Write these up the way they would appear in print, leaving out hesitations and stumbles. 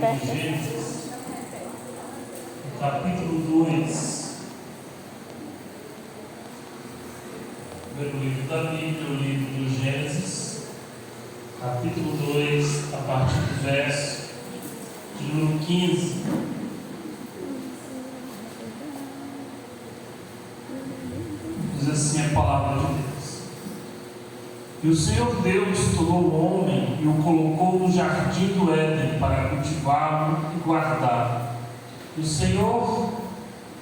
de Gênesis, no capítulo 2, primeiro livro da Bíblia, o livro de Gênesis, capítulo 2, a partir do verso de número 15. Diz assim a palavra de Deus: E o Senhor Deus tomou o homem e o colocou no jardim do Éden para cultivá-lo e guardá-lo. E o Senhor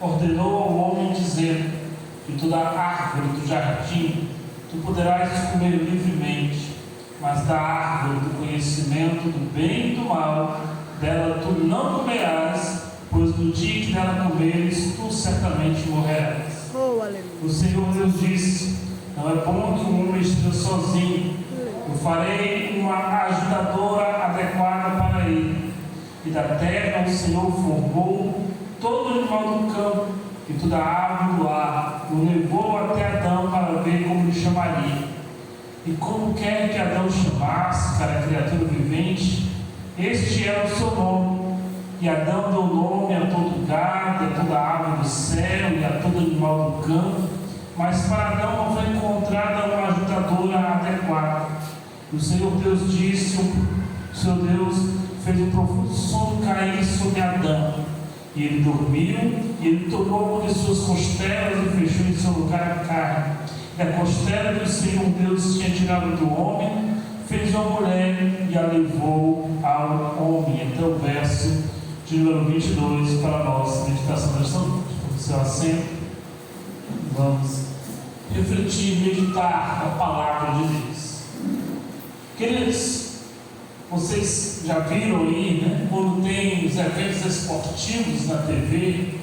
ordenou ao homem, dizendo: De toda árvore do jardim tu poderás comer livremente, mas da árvore do conhecimento do bem e do mal, dela tu não comerás, pois no dia que dela comeres, tu certamente morrerás. O Senhor Deus disse: Não é bom que o homem esteja sozinho. Eu farei uma ajudadora adequada para ele. E da terra o Senhor formou todo animal do campo e toda árvore do ar, e o levou até Adão para ver como lhe chamaria. E como quer que Adão chamasse cada criatura vivente, este era o seu nome. E Adão deu nome a todo gado, a toda ave do céu e a todo animal do campo. Mas para Adão não foi encontrada uma ajudadora adequada. E o Senhor Deus disse: O Senhor Deus fez um profundo sono cair sobre Adão. E ele dormiu, e ele tomou uma de suas costelas e fechou em seu lugar a carne. E a costela que o Senhor Deus tinha tirado do homem, fez uma mulher e a levou ao homem. Até o verso de número 22 para a nossa meditação desta noite. Com seu assento, vamos refletir e meditar a palavra de Deus. Queridos, vocês já viram aí, né? Quando tem os eventos esportivos na TV,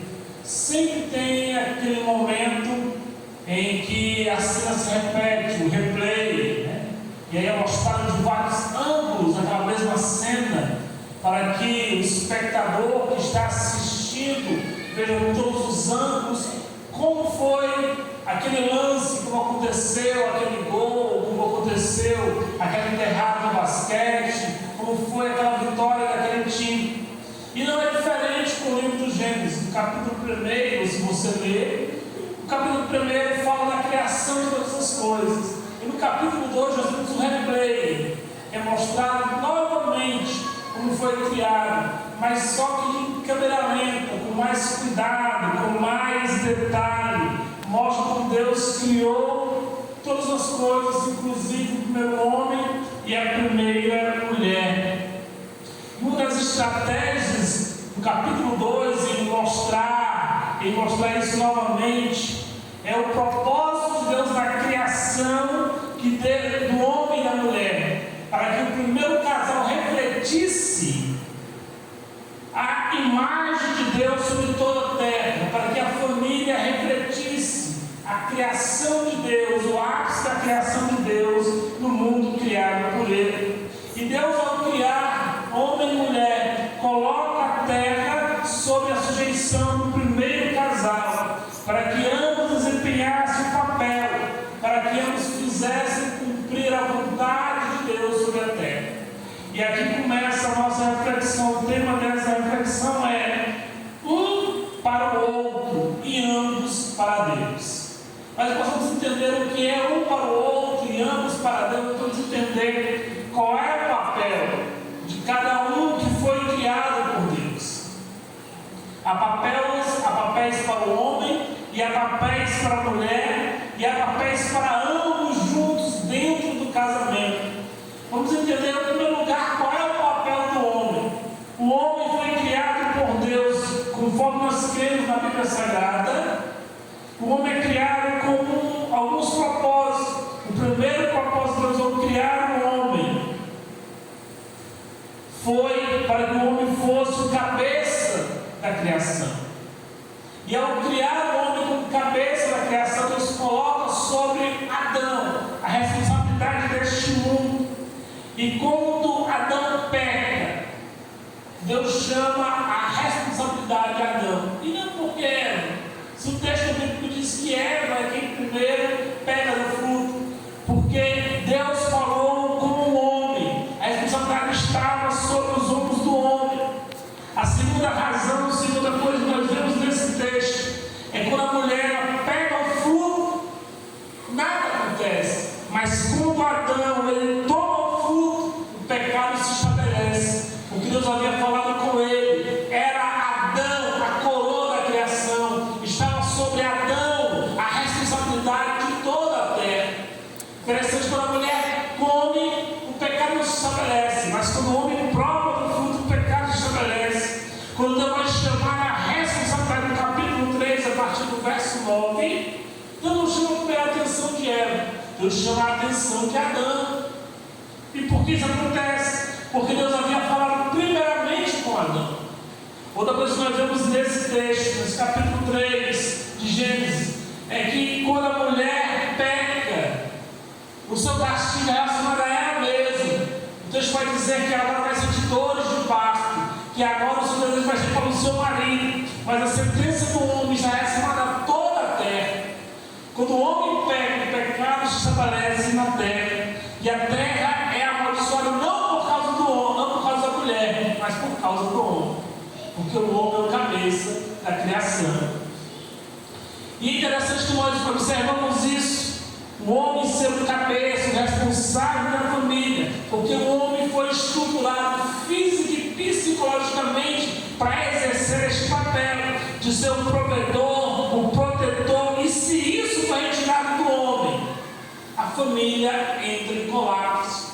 sempre tem aquele momento em que a cena se repete, o replay, né? E aí é mostrado de vários ângulos aquela mesma cena, para que o espectador que está assistindo veja todos os ângulos, como foi aquele lance, como aconteceu aquele gol, como aconteceu aquela enterrada no basquete, como foi aquela vitória daquele time. E não é diferente com o livro do Gênesis. No capítulo 1, se você ler, o capítulo 1 fala da criação de todas as coisas. E no capítulo 2 nós temos um replay, é mostrado novamente como foi criado, mas só que em câmera lenta, com mais cuidado, com mais detalhe. Mostra como Deus criou todas as coisas, inclusive o primeiro homem e a primeira mulher. Uma das estratégias do capítulo 2 em mostrar isso novamente é o propósito de Deus na criação que teve do homem e da mulher, para que o primeiro casal refletisse a imagem de Deus sobre toda a terra, para que a família refletisse a criação de Deus, o ápice da criação de Deus no mundo criado por Ele. E Deus, ao criar homem e mulher, coloca a terra sob a sujeição do primeiro casal, para que ambos desempenhassem o papel, para que ambos fizessem cumprir a vontade de Deus sobre a terra. E aqui começa a nossa reflexão. O tema dessa reflexão é um para o outro e ambos para Deus. Mas nós vamos entender o que é um para o outro e ambos para Deus. Vamos entender qual é o papel de cada um que foi criado por Deus. Há papéis para o homem, e há papéis para a mulher, e há papéis para ambos juntos dentro do casamento. Vamos entender em primeiro lugar qual é o papel do homem. O homem foi criado por Deus, conforme nós cremos na Bíblia Sagrada. O homem é criado com alguns propósitos. O primeiro propósito de Deus ao criar o homem foi para que o homem fosse o cabeça da criação. E ao criar o homem como cabeça da criação, Deus coloca sobre Adão a responsabilidade deste mundo. E quando Adão peca, Deus chama a responsabilidade de Adão. E não porque Eva. Se o texto bíblico diz que Eva é quem primeiro pega do fruto, porque Deus falou como um homem, a responsabilidade estava sobre os ombros do homem. estabelece, mas quando o homem prova do fruto, o pecado estabelece. Quando Deus vai chamar a responsabilidade no capítulo 3, a partir do verso 9, Deus não chama a atenção de Eva, Deus chama a atenção de Adão. E por que isso acontece? Porque Deus havia falado primeiramente com Adão. Outra coisa que nós vemos nesse texto, nesse capítulo 3 de Gênesis, é que quando a mulher peca, o seu castigo é relacionado a ela mesma. O texto vai dizer que agora vai sentir dores de parto, que agora o seu desejo vai ser para o seu marido, mas a sentença do homem já é relacionada a toda a terra. Quando o homem peca, o pecado se estabelece na terra, e a terra é amaldiçoada não por causa do homem, não por causa da mulher, mas por causa do homem, porque o homem é o cabeça da criação. E é interessante que nós observamos isso, o homem ser o cabeça, o responsável da família, porque o homem foi estruturado física e psicologicamente para exercer este papel de ser o provedor, o protetor. E se isso foi retirado do homem, a família entra em colapso.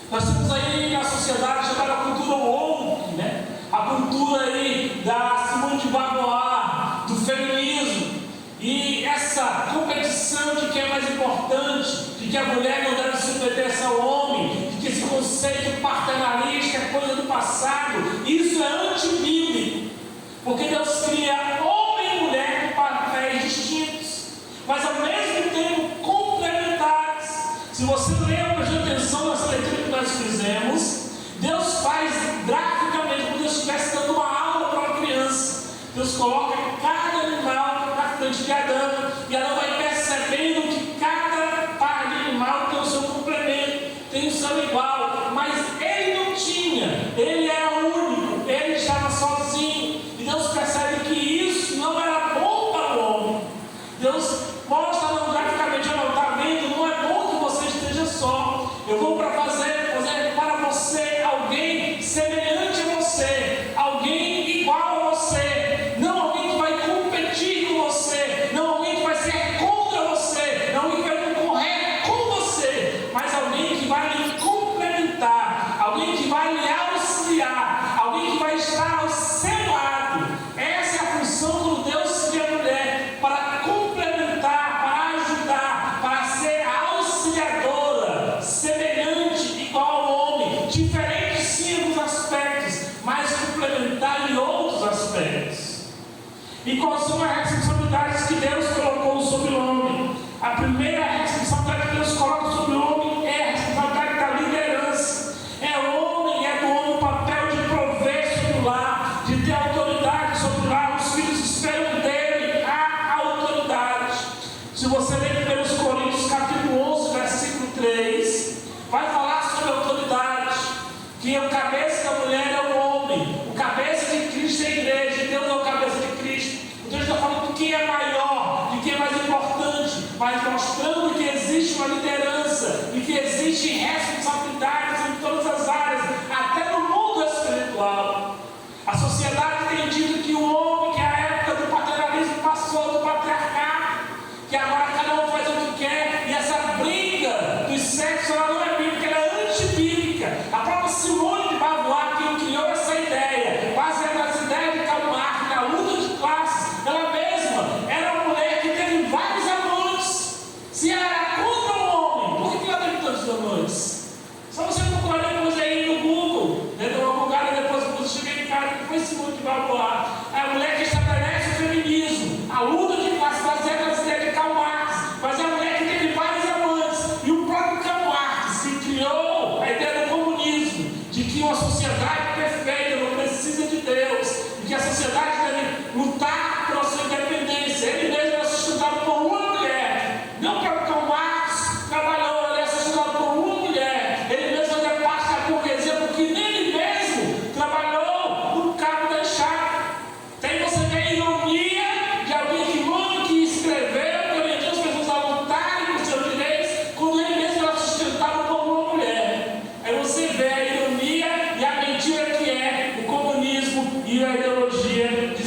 Nós temos aí a sociedade chamada cultura woke, né? A cultura aí da Simone de Beauvoir, do feminismo, e essa competição de quem é mais importante, de que a mulher não deve submeter-se ao homem, de que esse conceito paternalista é coisa do passado. Isso é antibíblico, porque Deus cria homem e mulher com papéis distintos, mas ao mesmo tempo complementares. Se você ler, prestar atenção nessa leitura que nós fizemos, Deus faz graficamente como se Deus estivesse dando uma aula para uma criança. Deus coloca cada animal na frente de Adão, e Adão vai percebendo que cada par de animal tem o seu complemento, tem o seu igual, mas ele não tinha, ele era único, ele estava sozinho, e Deus percebe que isso não era bom para o homem. Deus mostra graficamente: olha, está vendo, não é bom que você esteja só, eu vou para fazer para você alguém semelhante a você, alguém igual a você, não alguém que vai competir com você, não alguém que vai ser contra você, não alguém que vai concorrer com você, mas alguém que vai lhe complementar, alguém que vai lhe auxiliar, alguém que vai estar ao seu lado. Essa é a função quando Deus cria a mulher, para complementar, para ajudar, para ser auxiliadora, semelhante, igual ao homem, diferente sim em alguns aspectos, mas complementar em outros aspectos. E quais são as responsabilidades que Deus colocou sobre o homem? A primeira responsabilidade que Deus coloca sobre o homem é a responsabilidade da liderança. É o homem, é do homem o papel de prover sobre o lar, de ter autoridade sobre o lar. Os filhos esperam dele a autoridade. Se você ler 1 Coríntios capítulo 11, versículo 3, vai falar sobre a autoridade, que o cabeça da mulher é o homem, o cabeça de Cristo é a igreja, e Deus é o cabeça de Cristo. Deus está falando de quem é maior, de quem é mais importante, mas mostrando que existe uma liderança e que existem responsabilidades em todas as áreas, até no mundo espiritual. A sociedade tem dito que o homem, que a época do paternalismo passou, do patriarcado, que agora cada um faz o que quer, e essa briga do sexo ela não é bíblica, ela é antibíblica. A própria Simone de Beauvoir, quem criou essa ideia, baseada nas ideias de Karl Marx, na luta de classes, ela mesma era uma mulher que teve vários amantes. Se ela era contra o homem, por que ela teve tantos amantes? Só você procurar depois aí no Google, né? Deu uma bugada depois, quando eu cheguei em casa, que foi Simone de Beauvoir. É a mulher que estabelece o feminismo, a luta de classes baseada nas ideias de Karl Marx, mas é a mulher que teve vários amantes. E o próprio Karl Marx, que criou a ideia do comunismo, de que uma sociedade perfeita não precisa de Deus, e que a sociedade deve lutar pela sua independência. Ele mesmo era sustentado por uma mulher. Não que o Karl Marx trabalhou, ele é sustentado por uma mulher. Ele mesmo é parte da burguesia, porque nele mesmo trabalhou no cabo da enxada. Tem você ver a ironia de alguém que escreveu, que orientou as pessoas a lutarem por seus direitos, quando ele mesmo era sustentado por uma mulher. Aí você vê a ironia e a mentira que é o comunismo e a ideologia de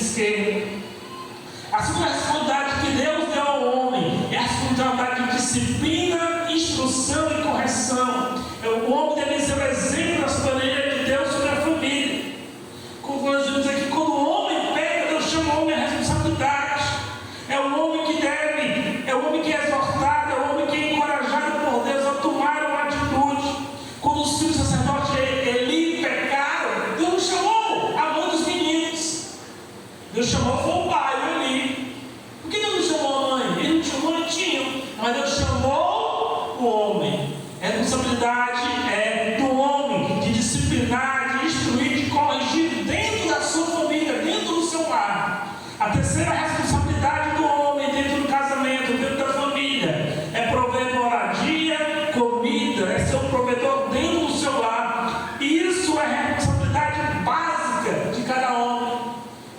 chamou foi o pai ali. Por que Deus não chamou a mãe? Ele não chamou, ele tinha, mas Deus chamou o homem. A responsabilidade é do homem de disciplinar, de instruir, de corrigir dentro da sua família, dentro do seu lar. A terceira responsabilidade do homem dentro do casamento, dentro da família, é prover moradia, comida, é ser um provedor dentro do seu lar. E isso é responsabilidade básica de cada homem.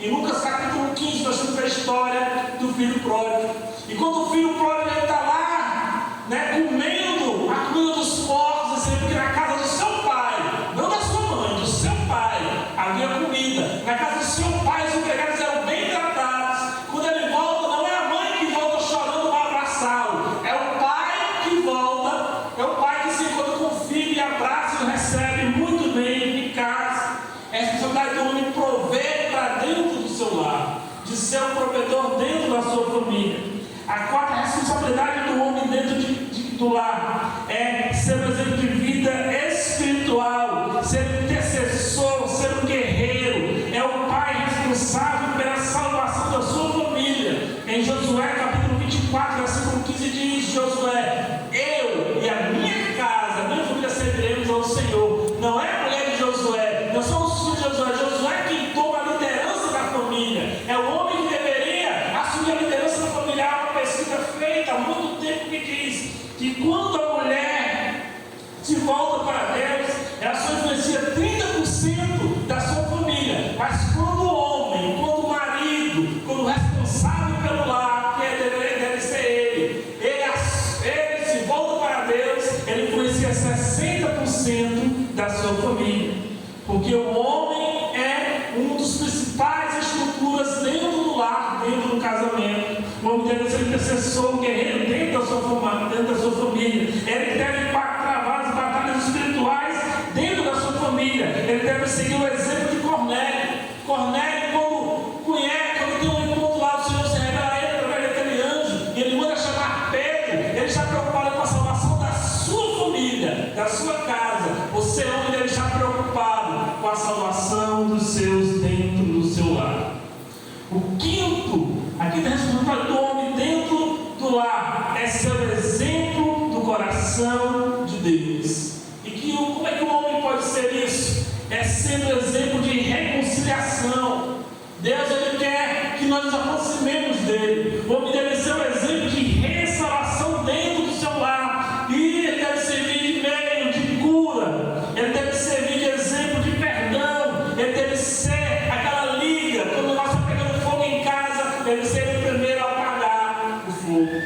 Em Lucas capítulo 15, nós temos a história do filho pródigo. E quando o filho pródigo está lá, comendo a comida dos porcos, você vê que na casa do seu pai, não da sua mãe, do seu pai, havia comida. Na casa do seu pai, os empregados eram bem tratados. Quando ele volta, não é a mãe que volta chorando para abraçá-lo, é o pai que volta, é o pai que se encontra com o filho e abraça e o recebe muito bem em casa. É a responsabilidade do homem prover para dentro do seu lar, de ser um provedor dentro da sua família. A quarta responsabilidade do homem dentro do lar é ser um exemplo de vida espiritual, ser um intercessor, ser um guerreiro. É o pai responsável pela salvação da sua família. Em Josué capítulo 24, versículo 15 diz: Josué, eu e a minha casa, a minha família serviremos ao Senhor. Não é a mulher de Josué, não são os filhos de Josué. Josué é quem toma a liderança da família. É o homem que deveria assumir a liderança da família. Há uma pesquisa feita há muito tempo que diz que quando a mulher se volta para Deus, ela só influencia 30% da sua família. Mas quando o homem, quando o marido, quando o responsável pelo lar, que deve ser ele se volta para Deus, ele influencia 60% da sua família. Porque o homem é uma das principais estruturas dentro do lar, dentro do casamento. O homem deve ser intercessor, guerreiro dentro da sua família. Ele deve travar as batalhas espirituais dentro da sua família. Ele deve seguir o exemplo de Cornélio. Cornélio, quando tem um encontro lá, o Senhor se revela a ele através daquele anjo, e ele manda chamar Pedro. Ele está preocupado com a salvação da sua família, da sua casa. Você, homem, deve estar preocupado com a salvação dos seus dentro do seu lar. O quinto, aqui está responsabilidade do homem dentro do lar, é ser o exemplo do coração de Deus. E como é que o homem pode ser isso? É sendo exemplo de reconciliação. Deus, ele quer que nós nos aproximemos dele. O homem deve ser um exemplo de restauração dentro do seu lar. E ele deve servir de meio de cura. Ele deve servir de exemplo de perdão. Ele deve ser aquela liga. Quando nós estamos pegando fogo em casa, deve ser o primeiro a apagar o fogo.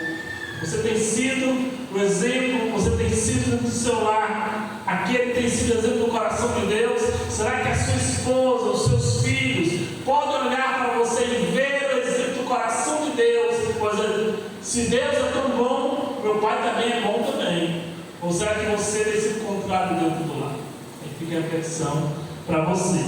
Você tem sido o exemplo, você tem sido dentro do seu lar aquele que tem sido exemplo do coração de Deus? Será que a sua esposa, os seus filhos podem olhar para você e ver o exemplo do coração de Deus? Pois se Deus é tão bom, meu pai também é bom também. Ou será que você tem se encontrado dentro do lar? Aí fica a questão para você.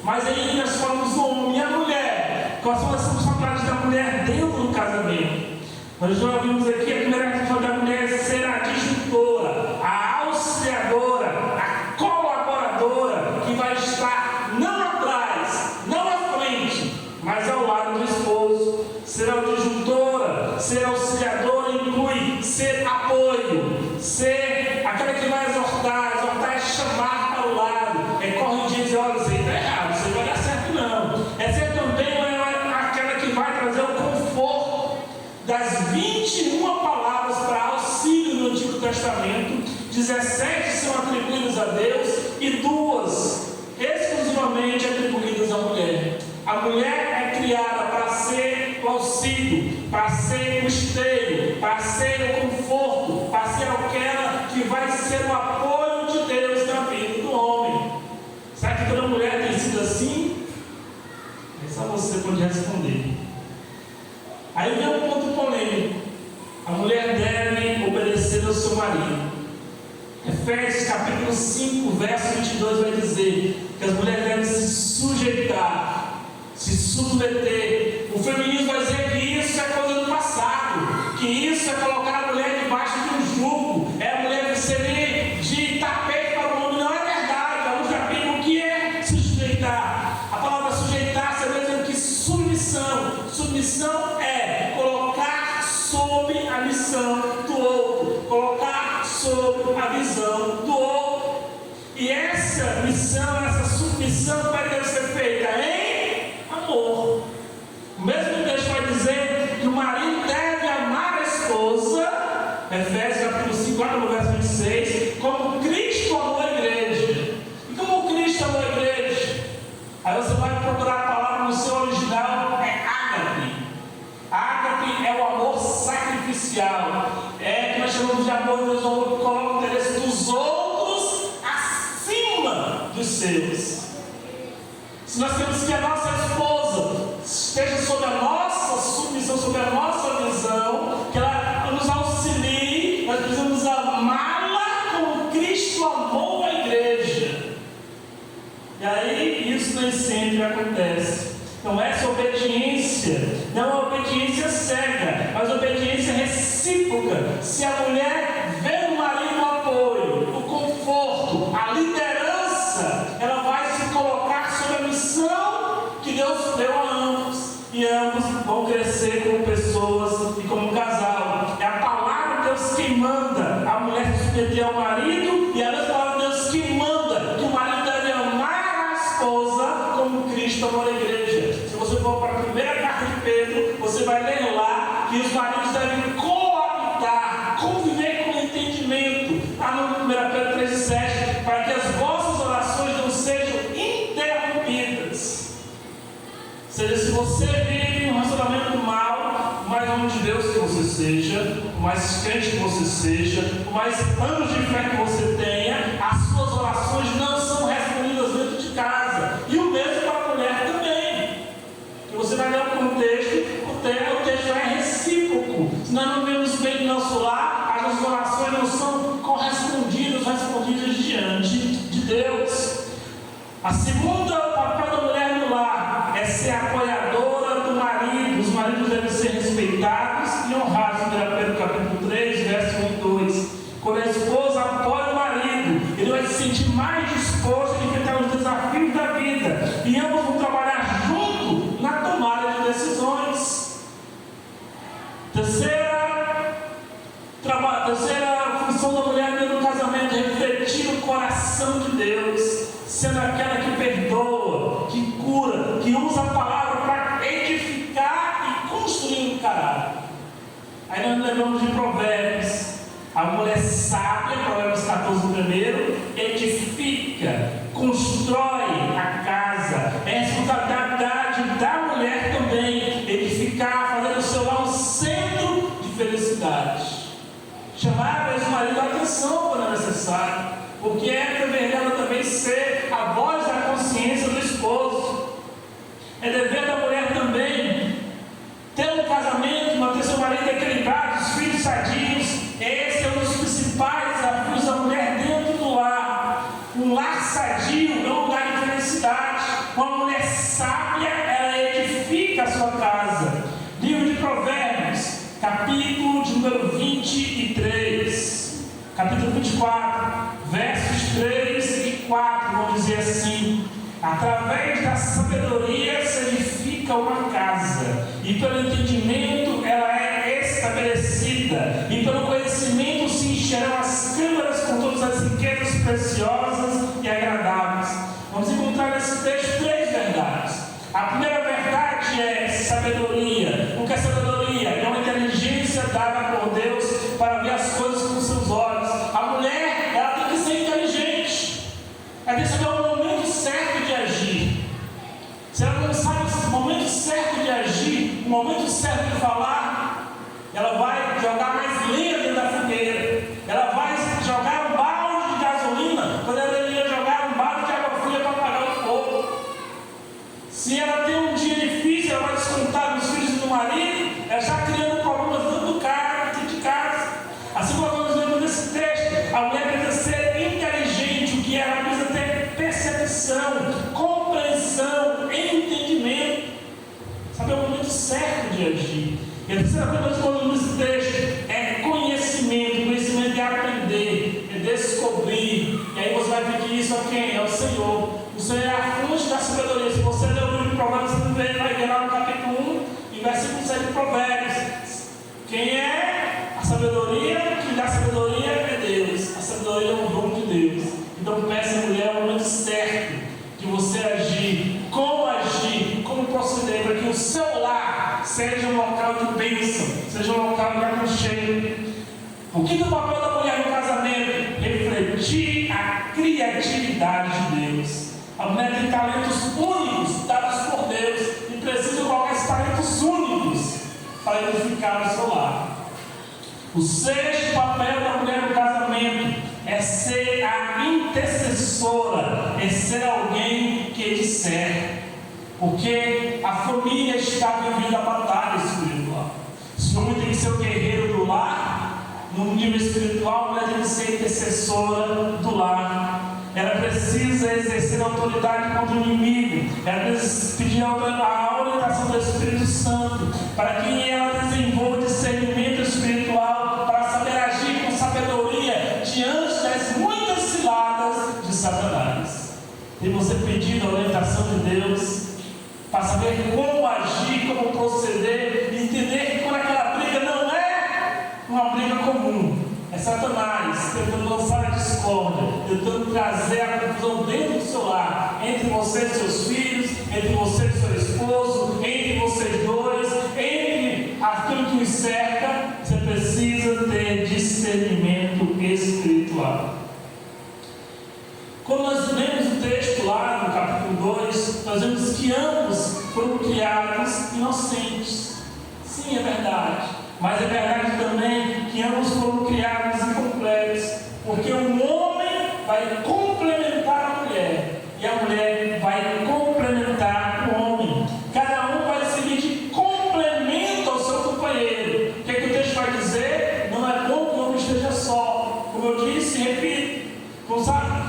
Mas aí nós falamos do homem e a mulher. Quais são as responsabilidades da mulher dentro do casamento? Nós já vimos aqui a primeira responsabilidade da mulher é ser a disjuntora, a auxiliadora, a colaboradora, que vai estar não atrás, não à frente, mas ao lado do esposo. Ser a disjuntora, ser auxiliadora inclui ser apoio, ser aquela que vai exortar é chamar para o lado, é corrigir e dizer: olha, isso aí está errado, isso aí vai dar certo não. É ser também aquela que vai trazer o conforto. Das 21 palavras para auxílio no Antigo Testamento, 17 são atribuídas a Deus e 2 exclusivamente atribuídas à mulher. A mulher é criada para ser o auxílio, para ser o esteio, para ser o conforto, para ser aquela que vai ser o apoio de Deus na vida do homem. Será que toda mulher tem sido assim? Só você pode responder. Aí vem um ponto polêmico. A mulher deve obedecer ao seu marido. Efésios capítulo 5, verso 22 vai dizer que as mulheres devem se sujeitar, se submeter. O feminismo vai dizer que isso é coisa do passado, que isso é colocar a mulher debaixo de um jugo, é a mulher servir de tapete para o homem. Não é verdade. A luz da Bíblia, o que é se sujeitar? A palavra sujeitar-se é mesmo que submissão. essa missão, essa submissão vai ter que ser feita em amor. O mesmo texto vai dizer que o marido deve amar a esposa, Efésios capítulo 5, no verso 26, como Cristo amou a igreja. E como Cristo amou a igreja? Aí você vai procurar a palavra no seu original, é ágape. Ágape é o amor sacrificial. É que nós chamamos de amor de Deus, o amor que coloca o interesse dos outros acima dos seus. Se nós queremos que a nossa esposa esteja sob a nossa submissão, sob a nossa visão, que ela nos auxilie, nós precisamos amá-la como Cristo amou a igreja. E aí isso nem sempre acontece. Então essa obediência não é uma obediência cega, mas obediência recíproca. Se a mulher vê no marido o apoio, o conforto, a liderança, ela vai se colocar sob a missão que Deus deu a ambos. E ambos vão crescer como pessoas e como casal. É a palavra de Deus quem manda a mulher se submeter ao marido, e a mesma palavra de Deus quem manda que o marido deve amar a esposa como Cristo amou a igreja. Se você for para a primeira carta de Pedro, você vai ler lá que os maridos devem coabitar, conviver com entendimento. Está no 1 Pedro 3,7, para que as vossas orações não sejam interrompidas. Ou seja, se você vive um relacionamento mal, o mais homem de Deus que você seja, o mais crente que você seja, o mais anos de fé que você tenha, as suas orações não são respondidas dentro de casa. E o mesmo para a mulher também. E você vai ler o contexto, o texto é recíproco. Se nós não vemos bem do nosso lar, as nossas orações não são respondidas diante de Deus. A segunda, o papel da mulher no lar é ser apoiadora do marido. Os maridos devem ser respeitados e honrados. Pedro capítulo 3, verso 1 e 2. Quando a esposa apoia o marido, ele vai se sentir mais disposto a enfrentar os desafios da vida. E ambos vão trabalhar junto na tomada de decisões. Terceira função da mulher no casamento é refletir o coração de Deus, sendo aquela que perdoa, que cura, que usa a palavra para edificar e construir o caráter. Aí nós lembramos de Provérbios. A mulher sábia, Provérbios 14, primeiro, edifica, constrói a casa. É responsabilidade da mulher também edificar, fazer do seu lar um centro de felicidade. Chamar o marido a atenção quando é necessário, porque é dever dela também ser a voz da consciência do esposo. É dever da mulher também ter um casamento, manter seu marido equilibrado, os filhos sadios. Esse é um dos principais desafios da mulher dentro do lar. Um lar sadio é um lugar de felicidade. Uma mulher sábia, ela edifica a sua casa. Livro de Provérbios, capítulo de número 23, capítulo 24, versos 3 e 4, vão dizer assim: através da sabedoria se edifica uma casa, e pelo entendimento ela é estabelecida, e pelo conhecimento se encherão as câmaras com todas as riquezas preciosas e agradáveis. Vamos encontrar nesse texto três verdades. A primeira verdade é sabedoria. O que é sabedoria? É uma inteligência dada por Deus para ver as coisas com seus olhos. A mulher, ela tem que ser inteligente. Ela tem que saber o momento certo de agir. Se ela não sabe o momento certo de agir, o momento certo de falar, ela vai jogar mais lenha dentro da fogueira. Ela vai jogar um balde de gasolina quando ela ia jogar um balde de água fria para apagar o fogo. Se ela tem um dia difícil, ela vai descontar nos filhos do marido, ela está criando problemas dentro do carro, dentro de casa. Assim como nós vemos nesse texto, a mulher precisa ser inteligente, o que ela precisa ter percepção, compreensão, entendimento, saber o momento certo de agir. E a terceira coisa que nós falamos nesse texto é conhecimento. Conhecimento é aprender, é descobrir. E aí você vai pedir isso a quem? É o Senhor. O Senhor é a fonte da sabedoria. Se você ler o livro de Provérbios, você vai ver lá no capítulo 1 e versículo 7 de Provérbios. Quem é a sabedoria? Quem dá sabedoria é Deus. A sabedoria é um dom de Deus. Então peça a mulher o momento você agir, como proceder, para que o seu lar seja um local de bênção, seja um local de aconchego. O que é o papel da mulher no casamento? Refletir a criatividade de Deus. A mulher tem talentos únicos dados por Deus e precisa colocar esses talentos únicos para edificar o seu lar. O sexto papel da mulher no casamento é ser a intercessora, é ser alguém que discerne, porque a família está vivendo a batalha espiritual. Se o homem tem que ser o guerreiro do lar, no nível espiritual, a mulher tem que ser intercessora do lar. Ela precisa exercer autoridade contra o inimigo. Ela precisa pedir a orientação do Espírito Santo, para que ela desenvolva discernimento espiritual, para saber agir com sabedoria diante das muitas ciladas de Satanás. Tem você pedido a orientação de Deus, para saber como agir, como proceder, e entender que quando aquela briga não é uma briga comum, é Satanás tentando lançar a discórdia, tentando trazer a confusão dentro do seu lar, entre você e seus filhos, entre você e seu esposo, entre vocês dois, entre aquilo que os cerca. Você precisa ter discernimento espiritual. Quando nós lemos o texto lá no capítulo 2, nós vemos que ambos foram criados inocentes. Sim, é verdade. Mas é verdade também que ambos foram criados incompletos, porque o homem vai complementar a mulher e a mulher vai complementar o homem. Cada um vai servir de complemento ao seu companheiro. O que é que o texto vai dizer? Não é bom que o homem esteja só. Como eu disse, repito,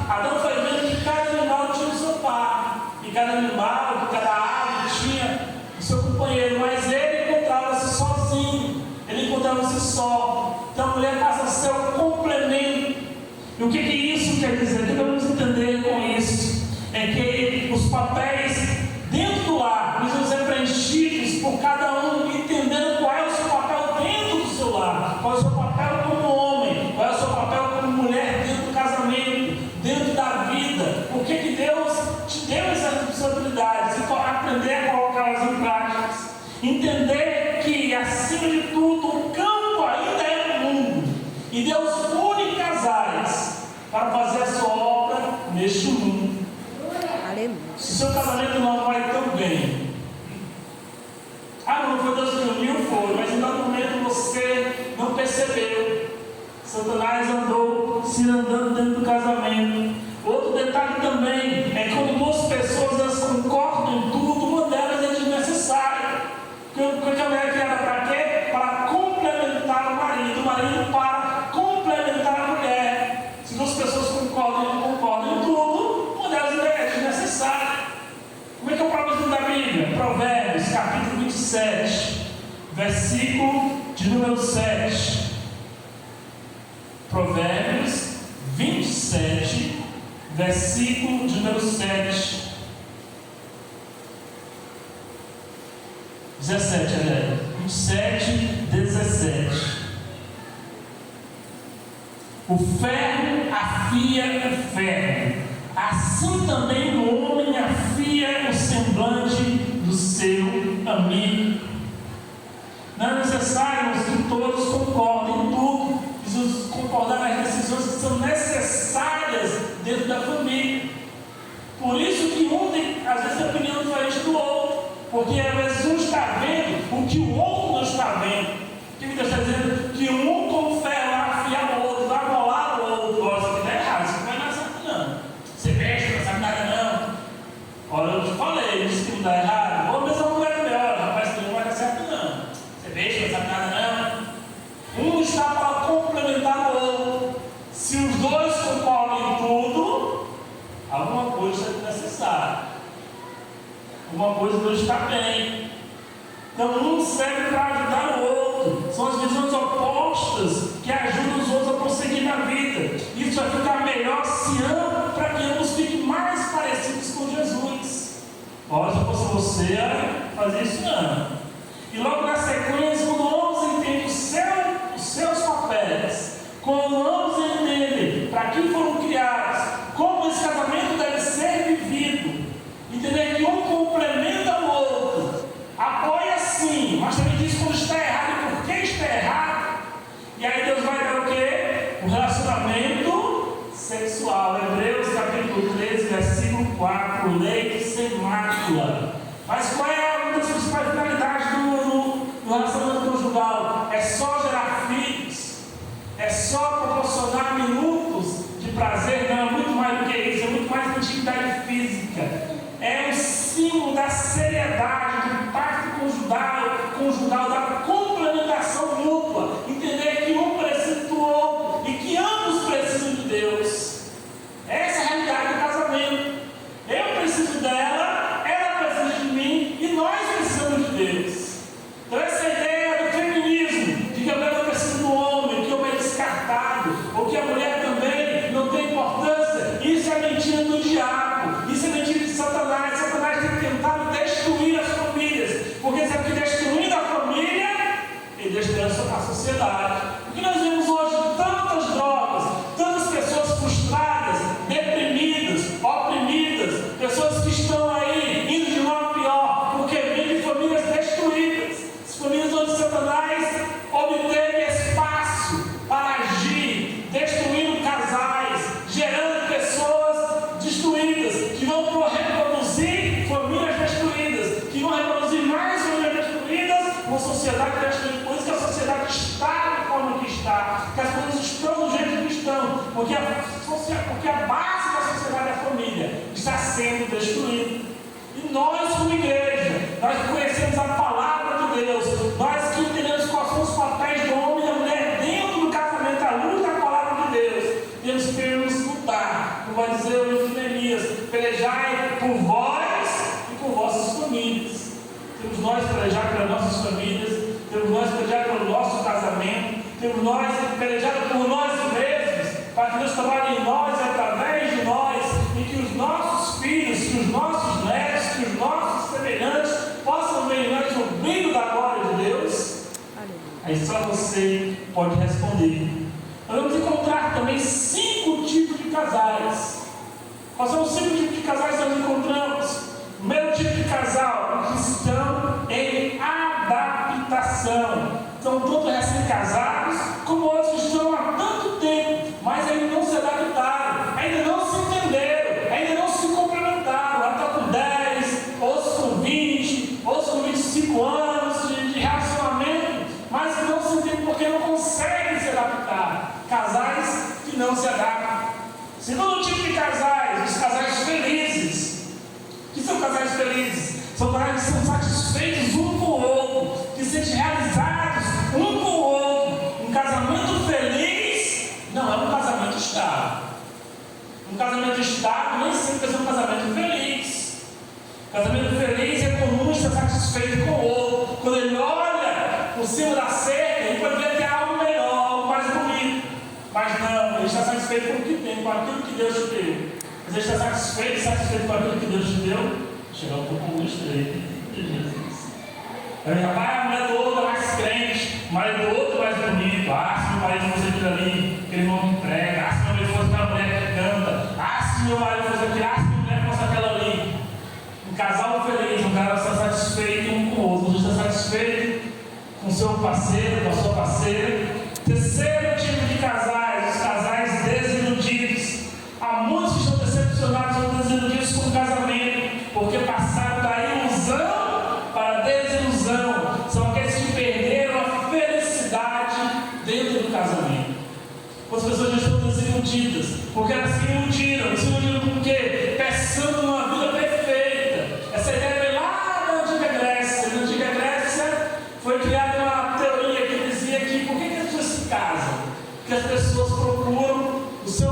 Adão foi vendo que cada animal tinha o seu par, e cada animal, cada ave tinha o seu companheiro, mas ele encontrava-se sozinho. Ele encontrava-se só. Então a mulher passa a ser um complemento. E o que isso quer dizer? O que devemos entender com isso? É que os papéis dentro do lar precisam ser preenchidos por cada um, entendendo qual é o seu papel dentro do seu lar, qual é o seu papel como homem, qual é o seu papel como mulher dentro do casamento, dentro da vida. Por que Deus te deu essas responsabilidades? E aprender a colocá-las em práticas. Entender que, acima de tudo, o campo ainda é o mundo. E Deus une casais para fazer a sua obra neste mundo. Aleluia. Se seu casamento não vai tão bem, não foi Deus que uniu, foi, mas em dado momento você não percebeu. Satanás andou se andando dentro do casamento. Outro detalhe também é quando duas pessoas elas concordam em tudo, uma delas é desnecessária. Porque a mulher é criada para quê? Para complementar o marido para complementar a mulher. Se duas pessoas concordam em tudo, uma delas é desnecessária. Como é que é o próprio da Bíblia? Provérbios, capítulo 27, versículo de número 7. Provérbios 27, versículo de número 7. 17, 27, 17. O ferro afia o ferro, assim também o homem afia o semblante do seu amigo. Não é necessário que todos concordem em tudo, precisamos concordar nas decisões que são necessárias dentro da família. Por isso que um tem, às vezes, a opinião diferente do outro, porque às vezes um está vendo o que o outro não está vendo. O que Deus está dizendo? Que um com ferro vai afiar o outro, vai molar o outro. Olha, isso aqui está errado, isso não vai dar certo não. Você mexe, não sabe nada não. Olha, eu te falei, isso que não dá errado. Ou mesmo a mulher melhor, rapaz, isso não vai dar certo não. Você mexe, não sabe nada não. Um está para complementar o outro. Se os dois concordam em tudo, alguma coisa é necessária. Alguma coisa não está bem. Então um serve para ajudar o outro. São as visões opostas que ajudam os outros a prosseguir na vida. Isso vai ficar melhor se ambos, para que ambos fiquem mais parecidos com Jesus. Ora, se eu fosse você, fazer isso não. E logo na sequência, quando ambos entendem os seus papéis, quando ambos entendem para que foram criados, como esse casamento deve ser vivido, Hebreus capítulo 13, versículo 4, leite sem mácula. Mas qual é uma das principais finalidades do relacionamento conjugal? É só gerar filhos? É só proporcionar minutos de prazer? Não, é muito mais do que isso, é muito mais que intimidade física. É um símbolo da seriedade, do pacto conjugal, da complementação mútua. Entender que um precisa do outro e que ambos precisam de Deus. Essa é a realidade do casamento. Eu preciso dela, ela precisa de mim e nós precisamos de Deus. Então essa ideia do feminismo, de que a mulher não precisa do homem, que o homem é descartado, ou que a mulher também não tem importância, isso é mentira do diabo, isso é mentira de Satanás. Satanás tem tentado destruir as famílias, porque sabe que destruindo a família, ele destrói a sociedade. O que nós vemos hoje? Tantas drogas, tantas pessoas frustradas, deprimidas, oprimidas, pessoas que estão aí indo de mal a pior, porque vêm de famílias destruídas, famílias onde Satanás obteve espaço para agir, destruindo casais, gerando pessoas destruídas, que vão reproduzir famílias destruídas, que vão reproduzir mais famílias destruídas, uma sociedade destruída. Por isso que a sociedade está da forma que está, que as coisas estão do jeito que estão, porque a base da sociedade é a família, está sendo destruída. E nós, como igreja, nós conhecemos a palavra de Deus, nós que entendemos quais são os papéis do homem e da mulher dentro do casamento, à luz da palavra de Deus, temos que lutar, como vai dizer o Neemias, pelejai por vós e por vossas famílias. Temos nós pelejar pelas nossas famílias, temos nós pelejar pelo nosso casamento, temos nós pelejar por nós mesmos, para que Deus trabalhe em nós e através de nós, e que os nossos filhos, que os nossos netos, que os nossos semelhantes possam ver em nós o brilho da glória de Deus. Aí só você pode responder. Nós vamos encontrar também 5 tipos de casais. Quais são os 5 tipos de casais que nós encontramos? O primeiro tipo de casal, cristão em adaptação. São todos recém-casados, como outros que estão há tanto tempo, mas ainda não se adaptaram, ainda não se entenderam, ainda não se complementaram. Até com 10, outros com 20, outros com 25 anos de relacionamento, mas que não se entendem porque não conseguem se adaptar. Casais que não se adaptam. Segundo tipo de casais, os casais felizes. O que são casais felizes? São casais que são satisfeitos um com o outro, que se sentem realizados um com o outro. Um casamento feliz não é um casamento estável. Um casamento estável nem sempre é um casamento feliz. Casamento feliz é quando um está satisfeito com o outro. Quando ele olha por cima da cerca, ele pode ver até algo melhor, algo mais bonito. Mas não, ele está satisfeito com o que tem, com aquilo que Deus te deu. Mas ele está satisfeito com aquilo que Deus te deu. Chegar um pouco no estreito de Jesus. Aí, rapaz, a mulher do outro é mais crente, o marido do outro é mais bonito. Se meu marido fosse aquilo ali, que ele não me emprega. Se meu marido fosse aquela mulher que canta. Se meu marido fosse aquilo, se minha mulher fosse aquela ali. Um casal feliz, um casal está satisfeito um com o outro. Você está satisfeito com o seu parceiro, com a sua parceira. Terceiro tipo de casais, os casais desiludidos. Há muitos que estão decepcionados ou desiludidos com o casamento, porque passaram da ilusão para a desilusão. São aqueles que perderam a felicidade dentro do casamento. As pessoas já estão desiludidas, porque elas se iludiram com o quê? Pensando numa vida perfeita. Essa ideia veio lá da Antiga Grécia. Na Antiga Grécia foi criada uma teoria que dizia que por que as pessoas se casam? Porque as pessoas procuram o seu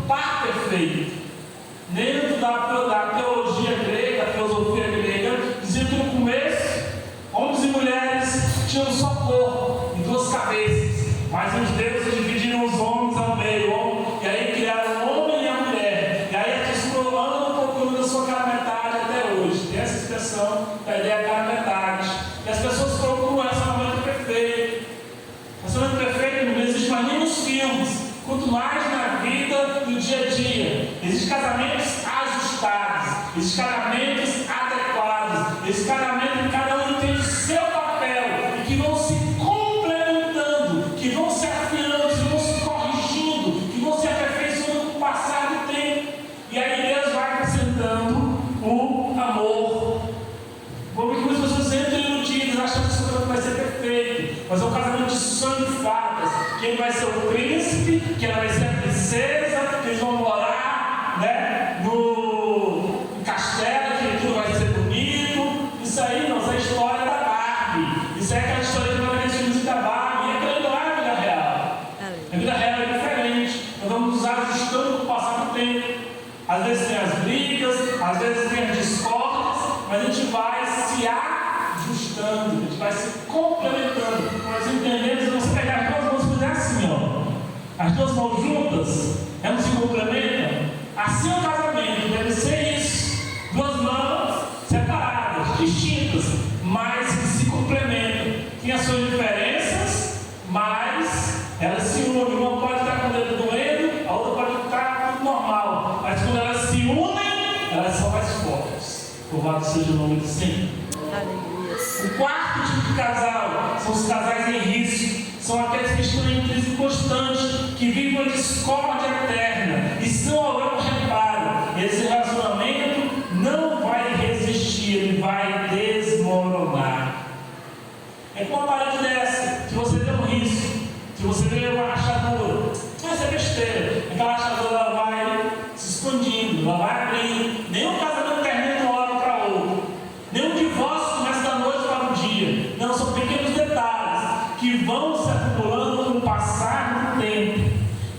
par perfeito. Dentro da teologia grega, da filosofia grega, dizia que no começo, homens e mulheres tinham um só corpo e 2 cabeças, mas os deuses dividiram os homens ao meio, e aí criaram o homem e a mulher, e aí as pessoas andam procurando a sua cara metade até hoje. Tem essa expressão da ideia cara metade, e as pessoas procuram o relacionamento perfeito. O relacionamento perfeito não existe mais nem nos filmes, quanto mais na vida do dia a dia. Existem casamentos ajustados, existem casamentos adequados, existem casamentos que cada um entende o seu papel e que vão se complementando, que vão se afiando, que vão se corrigindo, que vão se aperfeiçoando com o passar do tempo. né? No castelo, que tudo vai ser bonito. Isso aí, irmãos, é a história da Barbie. Isso é aquela história que vai ver filmes da Barbie. E aquilo não é a vida real. A vida real é diferente. Nós vamos nos ajustando com o passar do tempo. Às vezes tem as brigas, às vezes tem as discórdias, mas a gente vai se ajustando, a gente vai se complementando. Nós entendemos que você pegar as duas mãos e fazer assim, ó. As duas mãos juntas, elas se complementam. Assim o casamento deve ser isso. Duas mãos separadas, distintas, mas que se complementam. Tem as suas diferenças, mas elas se unem. Uma pode estar com o dedo doendo, a outra pode estar tudo normal. Mas quando elas se unem, elas são mais fortes. Louvado seja o nome do Senhor. O quarto tipo de casal são os casais em risco. São aqueles que estão em crise constante, que vivem uma discórdia eterna e são ao reparo. Esse relacionamento não vai resistir, ele vai desmoronar. É com uma parede dessa, se você der um risco, se você vê uma rachadura, mas é besteira. Aquela rachadura ela vai se expandindo, ela vai abrindo. Nenhum casamento termina de uma hora para outra. Nenhum divórcio começa da noite para o dia. Não, são pequenos detalhes que vão se acumulando com o passar do tempo.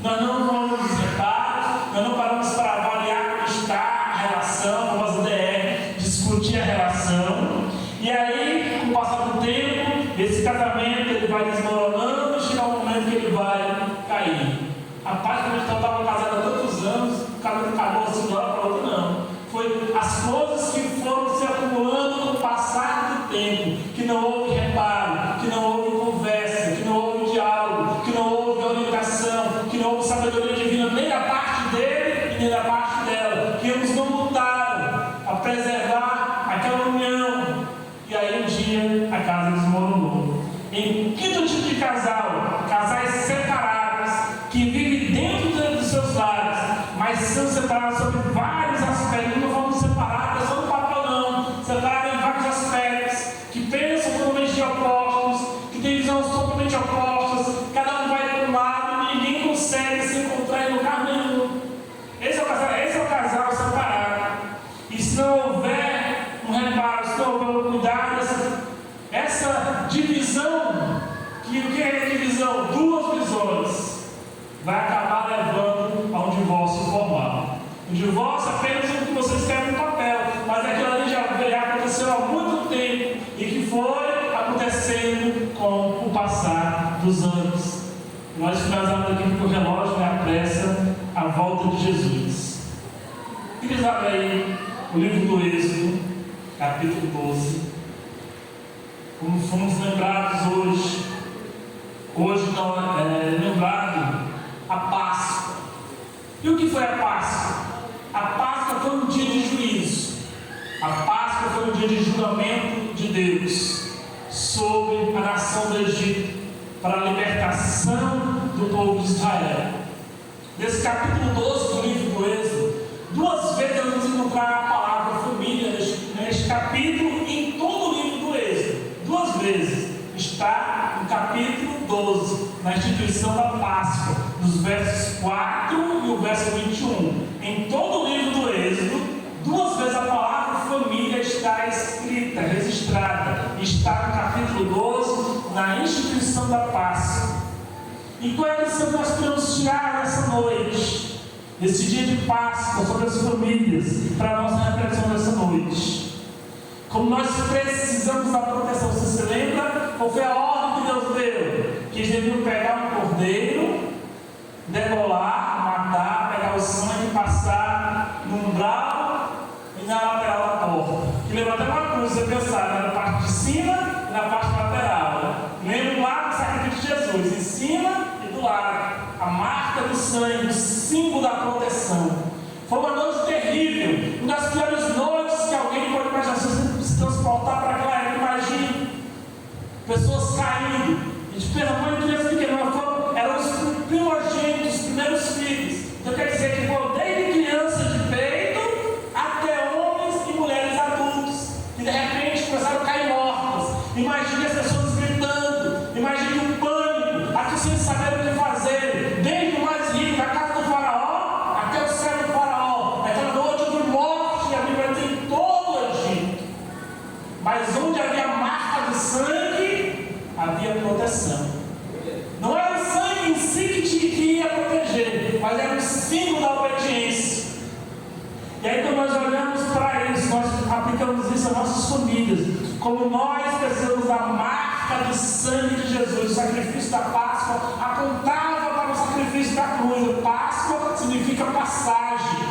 Nós não vamos nos reparos, nós não paramos para avaliar como está a relação, como as DR, discutir a relação. E aí, com o passar do tempo, esse casamento ele vai desmoronando e chega um momento que ele vai cair. Rapaz, quando a gente estava casado há tantos anos, o casamento acabou assim de uma hora para outra, não. Foi as coisas que foram se acumulando com o passar do tempo, que não houve reparo, que não houve conversa, que não houve diálogo, que não houve orientação, que não houve sabedoria divina nem da parte dele e nem da parte dela, que eles não lutaram a preservar aquela união. E aí um dia a casa desmoronou. Em quinto tipo de casal, casais separados, que vivem dentro dos seus lares, mas são separados sobre vários aspectos. Não vamos separar, é só no papel não. Separados em vários aspectos, que pensam totalmente opostos, que têm visões totalmente opostas, cada um vai para um lado e ninguém consegue se encontrar em lugar nenhum. Esse é o casal separado. E se não houver um reparo, se não houver um cuidado, essa divisão, que o que é divisão? Duas visões, vai acabar levando a um divórcio formal. O divórcio é apenas o que você escreve no papel, mas aquilo ali já aconteceu há muito tempo e que foi acontecendo com o passar dos anos. Nós finalizamos aqui porque o relógio me apressa a volta de Jesus. Queria abrir aí o livro do Êxodo, capítulo 12. Como fomos lembrados hoje não é lembrado a Páscoa. E o que foi a Páscoa? A Páscoa foi um dia de juízo. A Páscoa foi um dia de julgamento de Deus sobre a nação do Egito, para a libertação do povo de Israel. Nesse capítulo 12 do livro do Êxodo, duas vezes nós vamos encontrar a palavra família neste capítulo e em todo o livro do Êxodo. Duas vezes está no capítulo 12, na instituição da Páscoa, nos versos 4 e o verso 21. Em todo o livro do Êxodo, duas vezes a palavra família está escrita, registrada. Está no capítulo 12, na instituição da Páscoa. E qual é a lição que nós podemos tirar nessa noite, nesse dia de Páscoa, sobre as famílias, para a nossa reflexão dessa noite? Como nós precisamos da proteção. Você se lembra? Qual foi a ordem que Deus deu? Que eles deviam pegar um cordeiro, degolar, matar, pegar o sangue, passar no umbral e na lateral da porta. Que lembra até uma cruz, você pensar, na parte de cima e na parte lateral. Lembra lá do sacrifício de Jesus, em cima e do lado. A marca do sangue, o símbolo da proteção. Foi uma noite terrível, uma das piores noites que alguém pode imaginar. Se transportar para aquela época, imagine pessoas caindo. A gente pensa, mãe, criança pequena, eram os primogênitos, os primeiros filhos. Então quer dizer que foram desde criança de peito até homens e mulheres adultos, que de repente começaram a cair mortas. Imagine as pessoas gritando, imagine um pânico, aqui sem saber o que fazer, desde o mais rico, da casa do faraó, até o céu do faraó. E aí, quando nós olhamos para isso, nós aplicamos isso às nossas famílias. Como nós precisamos da marca do sangue de Jesus. O sacrifício da Páscoa apontava para o sacrifício da cruz. Páscoa significa passagem.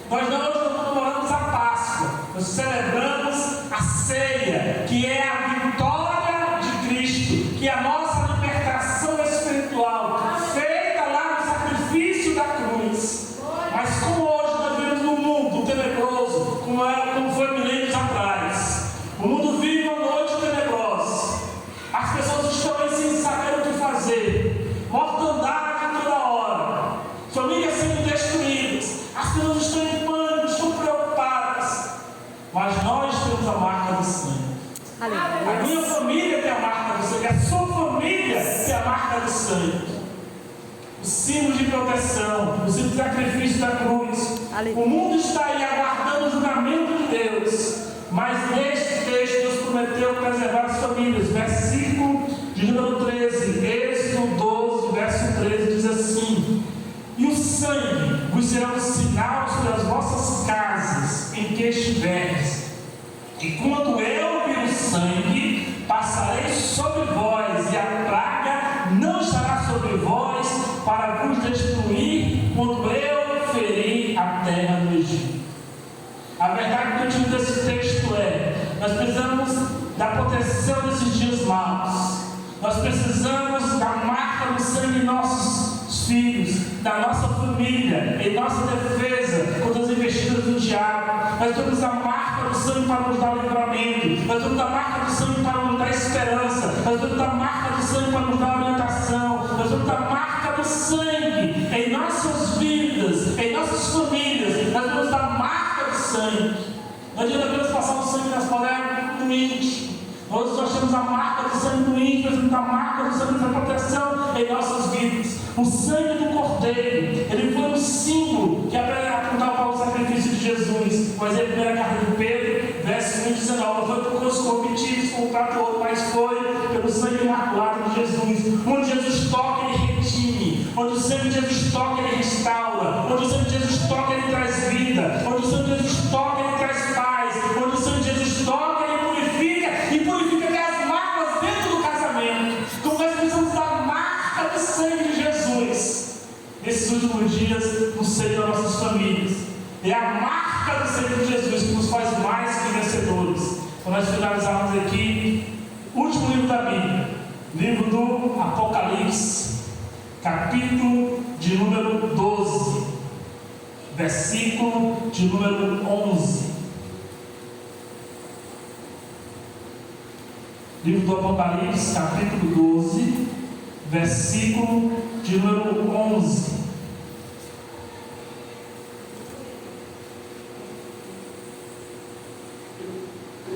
Nós não comemoramos a Páscoa, nós celebramos a ceia, que é a vitória de Cristo, que é a nossa libertação espiritual, feita lá no sacrifício da cruz. Mas como hoje nós vivemos num mundo tenebroso, como foi milênios atrás, o mundo vive uma noite tenebrosa, as pessoas estão sem saber o que fazer, mortandade toda hora, famílias sendo destruídas, as pessoas estão em pânico, estão preocupadas, mas nós temos a marca do sangue. A minha família tem a marca do sangue, a sua família tem a marca do sangue. O símbolo de proteção, o símbolo de sacrifício da cruz. O mundo está aí aguardando o julgamento de Deus, mas neste texto Deus prometeu preservar as famílias. Versículo de número 13, Êxodo 12, verso 13, diz assim: e o sangue vos será um sinal sobre as vossas casas em que estiveres, e quando eu vir o sangue, passarei sobre vós, e a praga não estará sobre vós, para vos destruir, quando eu ferir a terra do Egito. A verdade que eu tive desse texto é: nós precisamos da proteção desses dias maus, nós precisamos da marca do sangue em nossos filhos, da nossa família, em nossa defesa contra as investidas do diabo. Nós temos a marca do sangue para nos dar livramento, nós temos a marca do sangue para nos dar esperança, nós temos a marca do sangue para nos dar orientação, nós temos a marca do sangue em nossas vidas, em nossas famílias, nós temos a marca do sangue. Não adianta apenas passar o sangue nas paredes do íntimo. Nós temos a marca do sangue do íntimo, nós temos a marca do sangue da proteção em nossas vidas. O sangue do Cordeiro, ele foi um símbolo que apontava para o sacrifício de Jesus. Mas é a primeira carta de Pedro, verso 19: não foi por coisas corruptíveis como o prato ouro, mas foi pelo sangue imaculado de Jesus. Onde Jesus toca, ele redime. Onde o sangue de Jesus toca, ele restaura. Onde o sangue de Jesus toca, ele traz vida. Onde o sangue de Jesus toca, ele traz paz. Onde o sangue de Jesus toca, ele purifica, e purifica até as mágoas dentro do casamento. Como nós precisamos da marca do sangue de Jesus nesses últimos dias no seio das nossas famílias. É a marca do sangue de Jesus que nos faz mais que vencedores. Quando nós finalizarmos aqui, último livro da Bíblia, livro do Apocalipse, capítulo de número 12, versículo de número 11. Livro do Apocalipse, capítulo 12, versículo de número 11.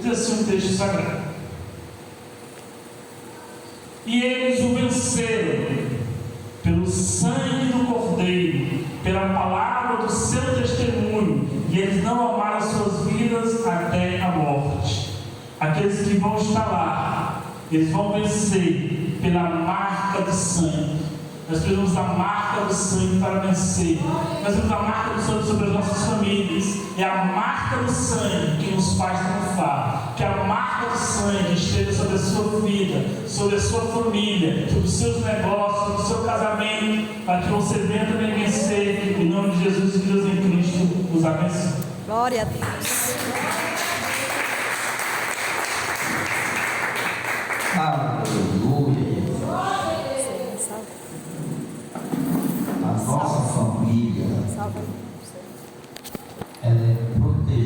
Diz assim o texto sagrado: e eles o venceram pelo sangue do Cordeiro, pela palavra do seu testemunho, e eles não amaram suas vidas até a morte. Aqueles que vão estar lá, eles vão vencer pela marca do sangue. Nós precisamos da marca do sangue para vencer. Nós temos a marca do sangue sobre as nossas famílias. É a marca do sangue que nos faz triunfar. Que a marca do sangue esteja sobre a sua vida, sobre a sua família, sobre os seus negócios, sobre o seu casamento, para que você venha também vencer. Em nome de Jesus e Deus em Cristo nos abençoe. Glória a Deus. Aleluia. A nossa família